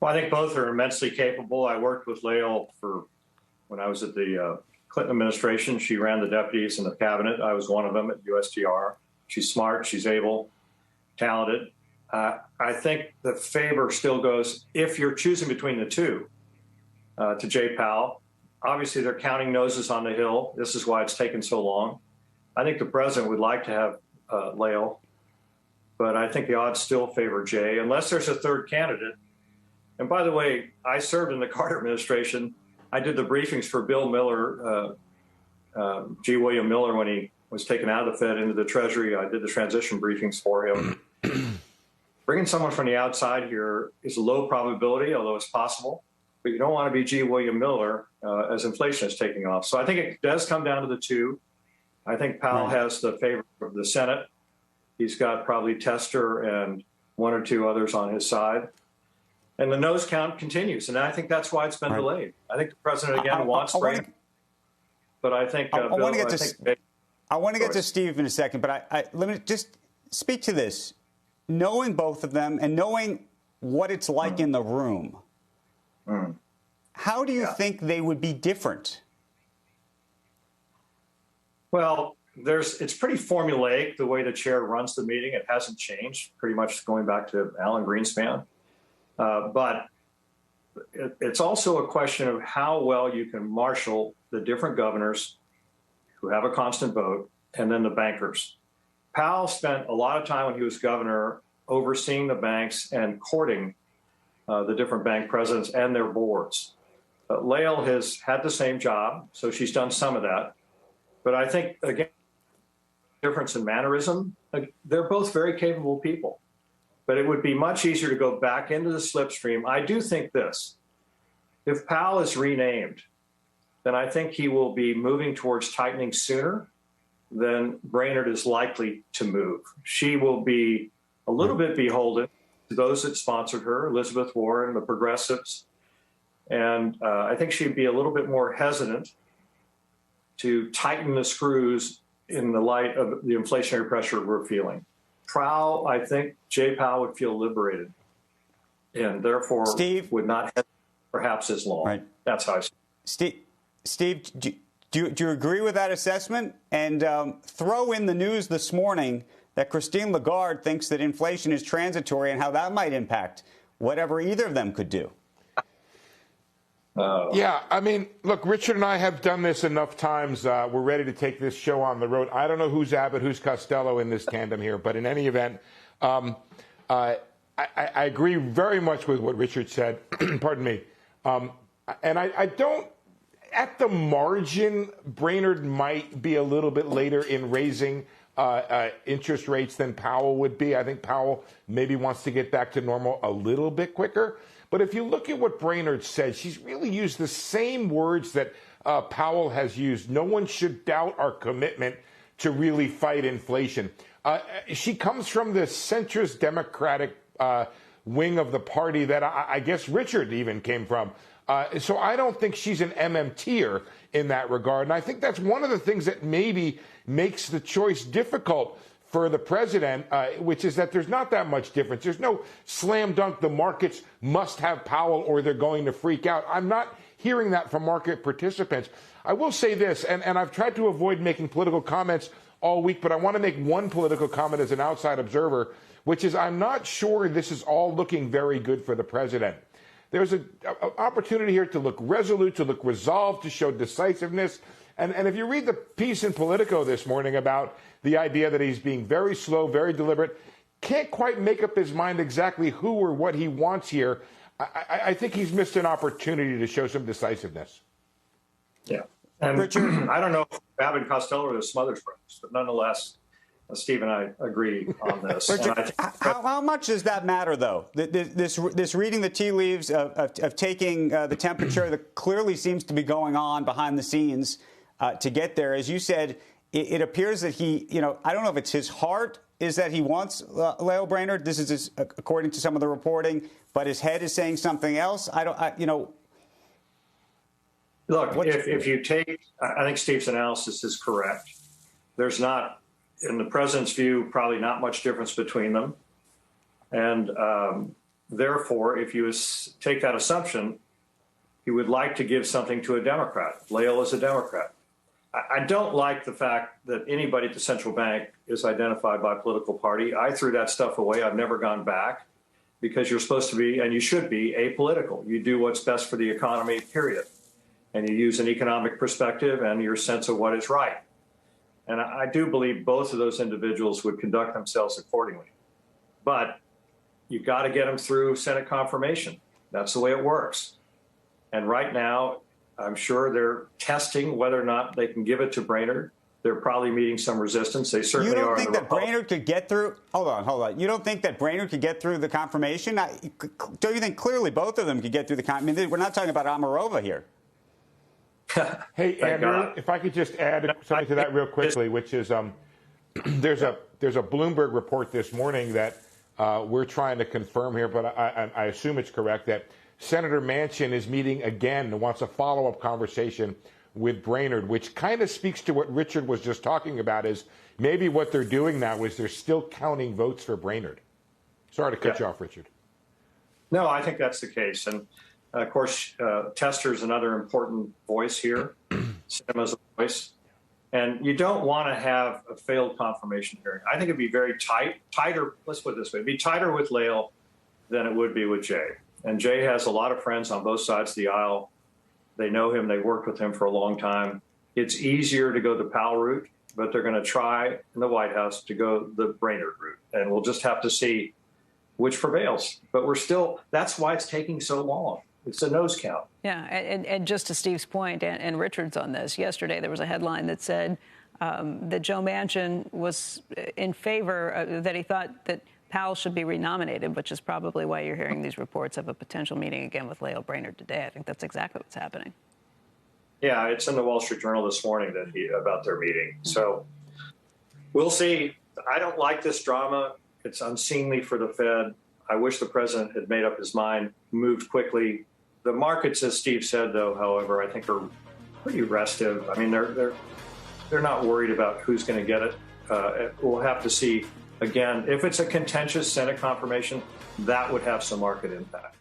Well, I think both are immensely capable. I worked with Lael when I was at the Clinton administration. She ran the deputies in the cabinet. I was one of them at USTR. She's smart. She's able, talented. I think the favor still goes, if you're choosing between the two, to Jay Powell. Obviously, they're counting noses on the Hill. This is why it's taken so long. I think the president would like to have Lael, but I think the odds still favor Jay, unless there's a third candidate. And by the way, I served in the Carter administration. I did the briefings for Bill Miller, G. William Miller, when he was taken out of the Fed into the Treasury. I did the transition briefings for him. Bringing someone from the outside here is a low probability, although it's possible. But you don't want to be G. William Miller as inflation is taking off. So I think it does come down to the two. I think Powell has the favor of the Senate. He's got probably Tester and one or two others on his side. And the nose count continues. And I think that's why it's been delayed. I think the president, again, wants Brainerd. But I think I want to get to Steve in a second, but let me just speak to this. Knowing both of them and knowing what it's like in the room, how do you think they would be different? Well, it's pretty formulaic, the way the chair runs the meeting. It hasn't changed, pretty much going back to Alan Greenspan. But it's also a question of how well you can marshal the different governors who have a constant vote and then the bankers. Powell spent a lot of time when he was governor overseeing the banks and courting the different bank presidents and their boards. Lael has had the same job, so she's done some of that. But I think, again, difference in mannerism, they're both very capable people. But it would be much easier to go back into the slipstream. I do think this. If Powell is renamed, then I think he will be moving towards tightening sooner than Brainerd is likely to move. She will be a little bit beholden to those that sponsored her, Elizabeth Warren, the progressives. And I think she'd be a little bit more hesitant to tighten the screws in the light of the inflationary pressure we're feeling. Powell, I think Jay Powell would feel liberated and therefore would not hesitate perhaps as long. Right. That's how I see it. Steve, do you agree with that assessment? And throw in the news this morning that Christine Lagarde thinks that inflation is transitory and how that might impact whatever either of them could do. Yeah, I mean, look, Richard and I have done this enough times. We're ready to take this show on the road. I don't know who's Abbott, who's Costello in this tandem here, but in any event, I agree very much with what Richard said. Pardon me. And I don't, at the margin, Brainerd might be a little bit later in raising interest rates than Powell would be. I think Powell maybe wants to get back to normal a little bit quicker. But if you look at what Brainerd said, she's really used the same words that Powell has used. No one should doubt our commitment to really fight inflation. She comes from the centrist Democratic wing of the party that I guess Richard even came from. So I don't think she's an MMTer in that regard. And I think that's one of the things that maybe makes the choice difficult for the president, which is that there's not that much difference. There's no slam dunk, the markets must have Powell or they're going to freak out. I'm not hearing that from market participants. I will say this, and I've tried to avoid making political comments all week, but I want to make one political comment as an outside observer, which is I'm not sure this is all looking very good for the president. There's an opportunity here to look resolute, to look resolved, to show decisiveness. And if you read the piece in Politico this morning about the idea that he's being very slow, very deliberate, can't quite make up his mind exactly who or what he wants here, I think he's missed an opportunity to show some decisiveness. Yeah. And Richard, I don't know if Abbott and Costello are the Smothers Brothers, but nonetheless, Steve and I agree on this. Richard, how much does that matter, though? This reading the tea leaves of taking the temperature that clearly seems to be going on behind the scenes to get there. As you said, it appears that he, I don't know if it's his heart is that he wants Lael Brainerd. This is according to some of the reporting, but his head is saying something else. Look, if you take, I think Steve's analysis is correct. There's not, in the president's view, probably not much difference between them. And therefore, if you take that assumption, he would like to give something to a Democrat. Lael is a Democrat. I don't like the fact that anybody at the central bank is identified by political party. I threw that stuff away. I've never gone back, because you're supposed to be, and you should be, apolitical. You do what's best for the economy, period. And you use an economic perspective and your sense of what is right. And I do believe both of those individuals would conduct themselves accordingly. But you've got to get them through Senate confirmation. That's the way it works. And right now, I'm sure they're testing whether or not they can give it to Brainerd. They're probably meeting some resistance. They certainly are. You don't think that Brainerd could get through? Hold on. You don't think that Brainerd could get through the confirmation? Don't you think clearly both of them could get through the confirmation? I mean, we're not talking about Omarova here. Hey, Andrew, if I could just add something to that real quickly, which is there's a Bloomberg report this morning that we're trying to confirm here, but I assume it's correct, that Senator Manchin is meeting again and wants a follow-up conversation with Brainerd, which kind of speaks to what Richard was just talking about, is maybe what they're doing now is they're still counting votes for Brainerd. Sorry to cut you off, Richard. No, I think that's the case. And, of course, Tester is another important voice here, Sinema's a voice. And you don't want to have a failed confirmation hearing. I think it'd be very tighter, let's put it this way, it'd be tighter with Lael than it would be with Jay. And Jay has a lot of friends on both sides of the aisle. They know him. They worked with him for a long time. It's easier to go the Powell route, but they're going to try in the White House to go the Brainerd route. And we'll just have to see which prevails. But that's why it's taking so long. It's a nose count. Yeah, and just to Steve's point, and Richard's on this, yesterday there was a headline that said that Joe Manchin was in favor, that he thought that Powell should be renominated, which is probably why you're hearing these reports of a potential meeting again with Lael Brainerd today. I think that's exactly what's happening. Yeah, it's in the Wall Street Journal this morning about their meeting. So we'll see. I don't like this drama. It's unseemly for the Fed. I wish the president had made up his mind, moved quickly. The markets, as Steve said, though, however, I think are pretty restive. I mean, they're not worried about who's going to get it. We'll have to see. Again, if it's a contentious Senate confirmation, that would have some market impact.